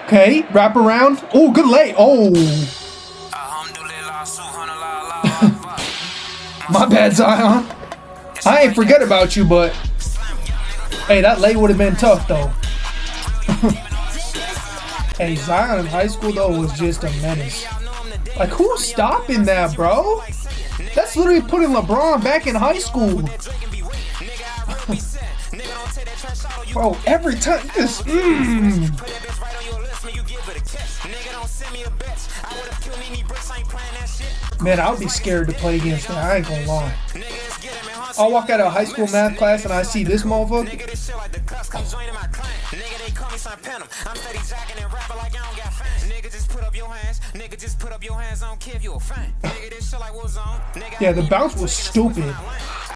Okay, wrap around. Oh, good lay. Oh. My bad, Zion. I ain't forget about you, but hey, that lay would have been tough though. Hey, Zion in high school though was just a menace. Like, who's stopping that, bro? That's literally putting LeBron back in high school. Bro, every time this. Man, I would be scared to play against that. I ain't gonna lie. I'll walk out of high school math class and I see this motherfucker. Yeah, the bounce was stupid.